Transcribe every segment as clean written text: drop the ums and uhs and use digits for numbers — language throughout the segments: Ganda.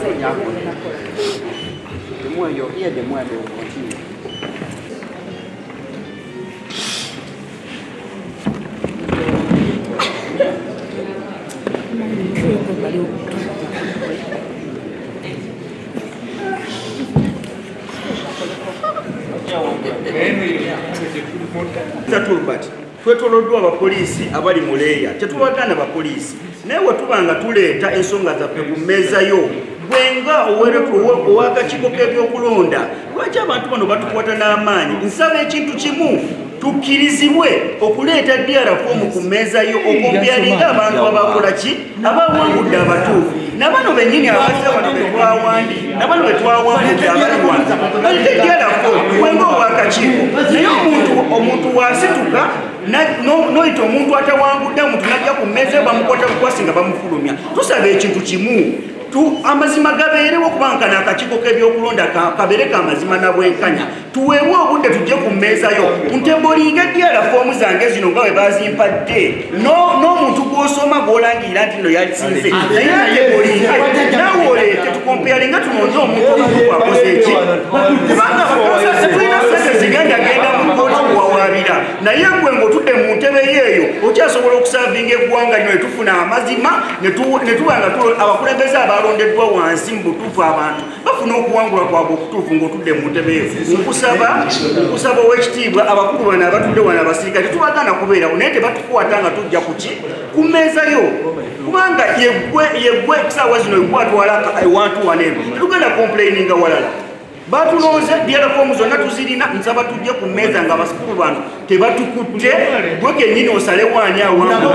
The more you're here, the more they will continue. Twetoloddwa abapoliisi abali mu leeya tetubagana bapoliisi naye wetubanga tuleeta ensonga zaffe ku mmeeza yo bwenga owakakiiko k'ebyokulonda lwaki abantu bano batukwata n'amaanyi nsaba ekintu kimu tukkirizibwe okuleeta DRFOM ku mmeeza yo okompyalinga abantu abakola ki abawangudde abatuufu nabano bennyini abazze bano betwawandi nabano betwawangudde abalirwanza balete DRFOM bwenga owakakiiko naye omuntu wasituka noyita omuntu atawangudde omuntu najja ku mmeeza bamukwata bukwasi nga bamufulumya tusaba ekintu kimu amazima gabeerewo kubanga n'akakiiko k'ebyokulonda kabeere kamazima na bwenkanya tuweebwe obudde tujje ku mmeeza yo ntebolinga DRFOM zange zino nga bwe bazimpadde n'omuntu gw'osoma gw'olangirira nti no yasinze naye atebolinga naawe oleete tukompeyalinga tunonze omuntu omuntu akoze eki kubanga bakasa tulina sente zigenda genda mu kkooti kuwawaabira naye gwe ng'otudde mu ntebe yeeyo okyasobola okusaavinga eggwanga lino ne tufuna amazima ne tuba nga abakulembeze abalondeddwa wansi mu butuufu abantu bafuna okuwangula kwabwe okutuufu ng'otudde mu ntebe eyo nkusaba ow'ekitiibwa abakulu bano abatudde wano abasirikale tetubagana kubeerawo naye tebatukwata nga tujja kuki ku mmeeza yo kubanga yeggwe saawa zino ekwatwala ewantu waneeno tetugenda complaininga walala batulonze DRFOM zonna tuzirina nsaba tujje ku mmeeza nga abasukulu bano tebatukutte gwe kennyini osale waani awangudde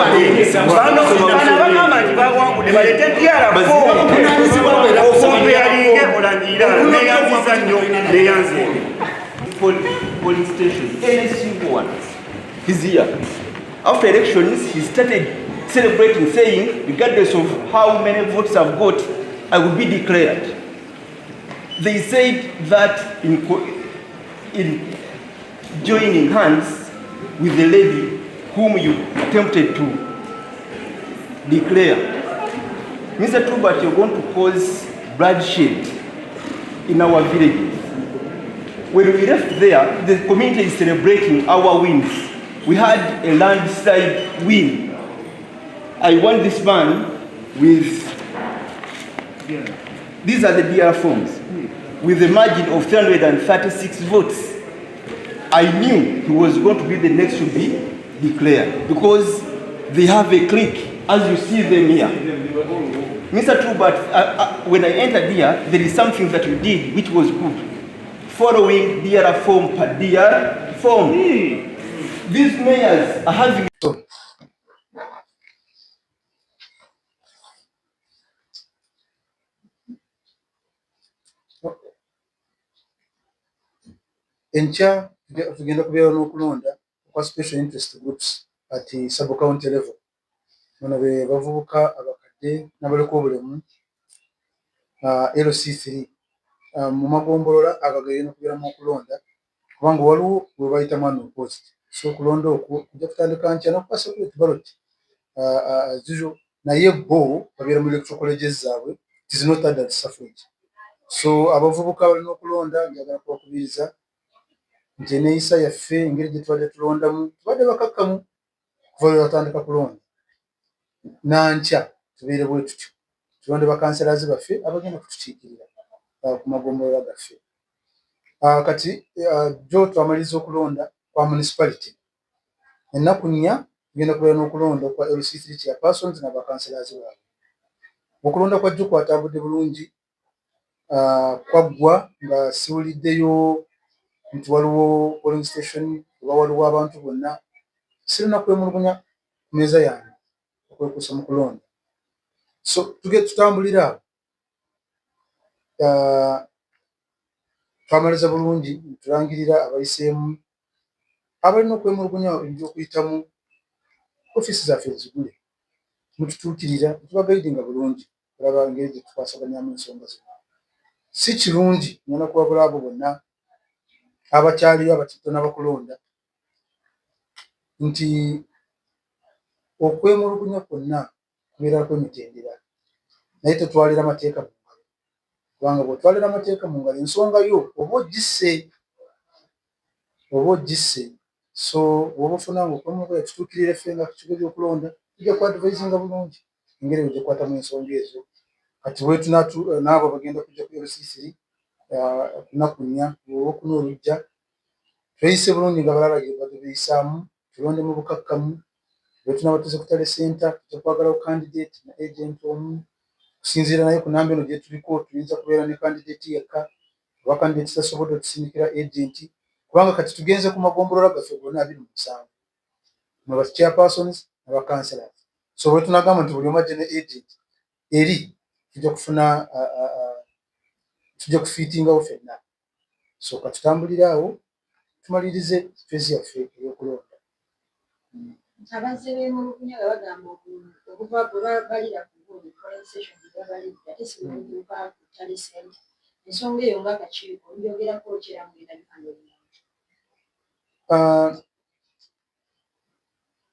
bano abagamba nti bawangudde balete DRFOM okompeyalinge olangirira neyanziza nnyo neyanze polling station, any single one. He's here. After elections, he started celebrating, saying, regardless of how many votes I've got, I will be declared. They said that in joining hands with the lady whom you attempted to declare, Mr. Trubert, you're going to cause bloodshed in our villages. When we left there, the community is celebrating our wins. We had a landslide win. I won this man with, these are the DRFOMs, with a margin of 336 votes. I knew he was going to be the next to be declared because they have a clique, as you see them here. Mr. Trubert, when I entered here, there is something that you did which was good. Following DRFOM per DRFOM. These mayors are having... Encha tugenda kubeera n'okulonda kwa special interest groups at sub-county level. Bano be bavubuka abakadde n'abaliko obulemu LC3 mu magombolola agagere n'okubeeramu okulonda kubanga waliwo bwe bayita manual post. So okulonda okwo kujja kutandika nkya n'okuba secret ballot zizo naye bo babeera mu electoral colleges zaabwe. It is not adult suffrage. So abavubuka balina okulonda njagala kubakubiriza nti neeyisa yaffe engeri gye tubadde tulondamu tubadde bakakkamu kuva lwe batandika kulonda nankya tubeere bwe tutyo tulonde bakanserazi baffe abagenda kutukiikirira ku magombolola gaffe. Kati jo twamaliriza okulonda kwa municipality ennaku nnya tugenda kubeera n'okulonda kwa LC3 chairpersons n'abakanserazi baabwe. Okulonda kwa jo kwatambudde bulungi, kwaggwa nga siwuliddeyo nti waliwo polling station oba waliwo abantu bonna. Sirina kwemulugunya ku mmeeza yange okwekuusa mu kulonda. So tutambulira awo. Twamaliza bulungi tulangirira abayiseemu abalina okwemulugunya eby'okuyitamu ofiisi zaffe zigule mututuukirira tubagaidinga bulungi olaba engeri gye tukwasaganyamu ensonga zino. Si kirungi ngenda kuwabula abo bonna abakyaliyo abatito n'abakulonda nti okwemulugunya kwonna kubeerako emitendera naye tetwalira mateeka mu ngalo. kubanga bw'otwalira amateeka mu ngalo ensonga yo oba ogisse so bw'oba ofuna nga okwomuko yakituukirira ffe nga kikiiko ky'okulonda tujja kwadvisinga bulungi engeri bwe gikwatamu ensonga ezo kati n'abo bagenda kujja ku LC3 lunaku 4 olwokuna olujja tweyise bulungi nga balala badde beyisaamu tulonde mu bukakkamu bwe tunaba tuze ku tale center tujja kwagalawo candidate na agent omu kusinziira naye ku namba eno gye tuliko tuyinza kubeera ne candidate yekka oba candidate tasobodde otusindikira agent kubanga kati tugenze ku magombolola gaffe gonna 27 mu ba chairpersons n'aba councillors so bwe tunagamba nti buli omu ajje ne agent eri tujja kufiitingawo ffenna so katutambulire awo tumalirize fezi yaffe ey'okulonda. Abazze b'emulugunya nga bagamba okuva bwe balira ku buli polling station gye babalidde ate si buluka ku ttale sente ensonga eyo ng'akakiiko njogerako okyerambulira bikanolina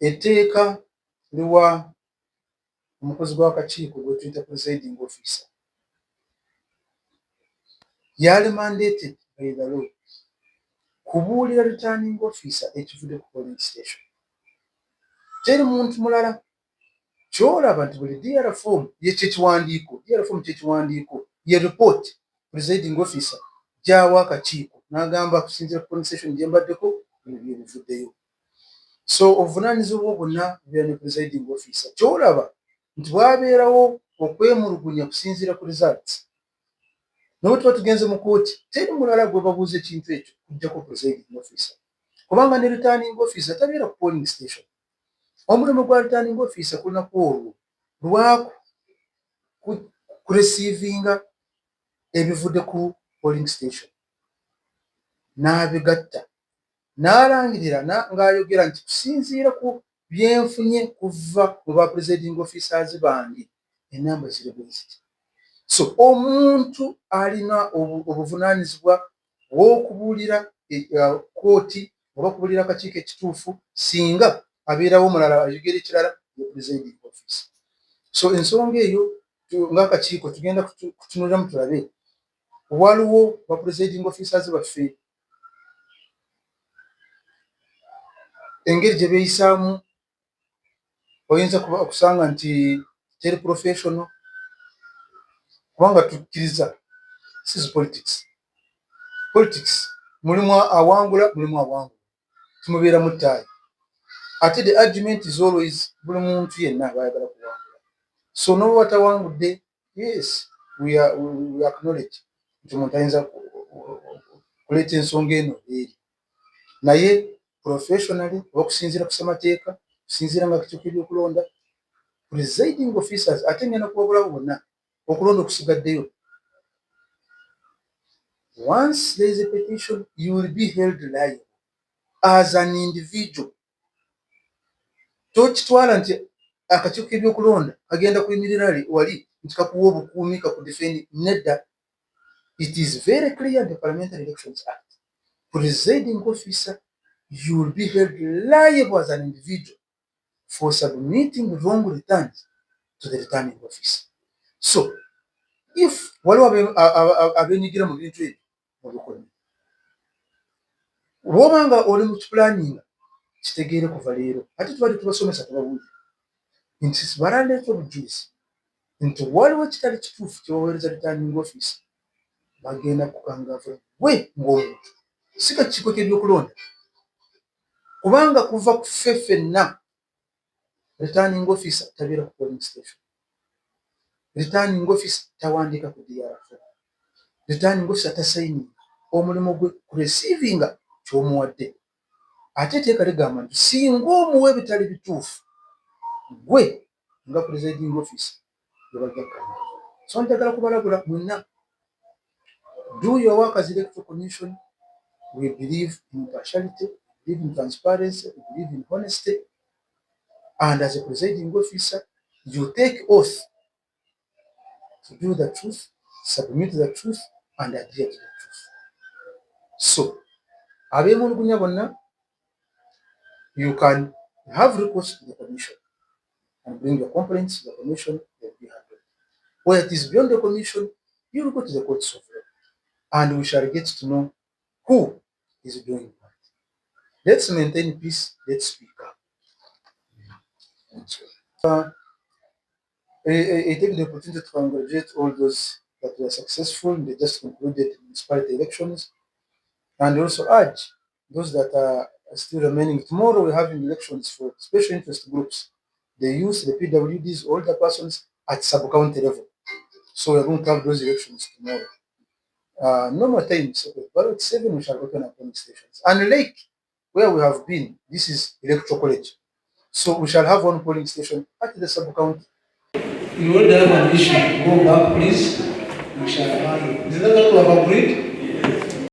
etteeka liwa omukozi gw'akakiiko gwe tuyita presiding officer yali mandated by the law kubuulira returning officer ekivudde ku polling station. Teri muntu mulala kyolaba nti buli DR form kyekiwandiiko ye report presiding officer gy'awa akakiiko n'agamba kusinziira ku polling station gye mbaddeko bino bye bivuddeyo. So obuvunaanyizibwa bwonna bubeera ne presiding officer. Kyolaba nti bwabeerawo okwemulugunya kusinziira ku results nawe tuba tugenze mu kooti teri mulala gwe babuuza ekintu ekyo kujjako presiding officer kubanga ne returning officer tabeera ku polling station. Omulimu gwa returning officer ku lunaku olwo lwaku kuresiivinga ebivudde ku polling station n'abigatta n'alangirira ng'ayogera nti kusinziira ku byenfunye kuva mu ba presiding officers bange enamba ziri bwe ziti. So omuntu alina obuvunaanyizibwa bw'okubuulira kooti oba kubuulira akakiiko ekituufu singa abeerawo omulala ayogera ekirala ye presiding officer. So ensonga eyo ng'akakiiko tugenda kutunuliramu tulabe waliwo ba presiding officers baffe engeri gye beeyisaamu oyinza okusanga nti teri professional kubanga tukkiriza this is politics mulimu awangula mulimu awangula tumubeera mu ttaayi ate the argument is always buli muntu yenna abayagala kuwangula. So n'oba watawangudde yes we acknowledge nti omuntu ayinza kuleeta ensonga eno eri naye professionally oba kusinziira ku ssemateeka kusinziira nga kikiiko by'okulonda presiding officers ate ngenda kubabulawo bonna okulonda okusigaddeyo. Once there is a petition you will be held liable as an individual. Tokitwala nti akakiiko k'ebyokulonda kagenda kuyimirira wali nti kakuwa obukuumi kakudefendi nedda. It is very clear in the Parliamentary Elections Act. Presiding officer, you will be held liable as an individual for submitting wrong returns to the returning officer. So if waliwo abenyigira mu bintu ebyo mubikolera bw'obanga oli mu kipulaninga kitegeere kuva leero ate tubadde tubasomesa tubabuulira nti balaleeta obujulizi nti waliwo kitali kituufu kyebaweereza returning officer bagenda kukangavula gwe ng'omuntu si kakiiko k'ebyokulonda kubanga kuva ku ffe ffenna returning officer tabeera ku polling station. Returning officer tawandiika ku DR4. Returning officer tasayininga omulimu gwe ku receivinga ky'omuwadde. Ate etteeka ligamba nti singa omuwa ebitali bituufu gwe nga presiding officer yebajja kukkanya. So njagala kubalabula mwenna do your work as Electoral Commission. We believe in impartiality, we believe in transparency, we believe in honesty, and as a presiding officer you take oath to do the truth, submit the truth, and adhere to the truth. So, ab'emulugunya bonna, you can have recourse to the commission and bring your complaints to the commission. They will be handled. Where it is beyond the commission, you will go to the courts of law, and we shall get to know who is doing what. Let's maintain peace. Let's speak up. I take the opportunity to congratulate all those that were successful in the just concluded municipality elections, and also urge those that are still remaining. Tomorrow we're having elections for special interest groups, the youth, the PWDs, all the persons at sub-county level. So we're going to have those elections tomorrow. Normal time, so but at 7 we shall open our polling stations. And Lake, where we have been, this is electoral college. So we shall have one polling station at the sub-county. You will have an issue. Go back, please. We shall have. Is that what we have agreed?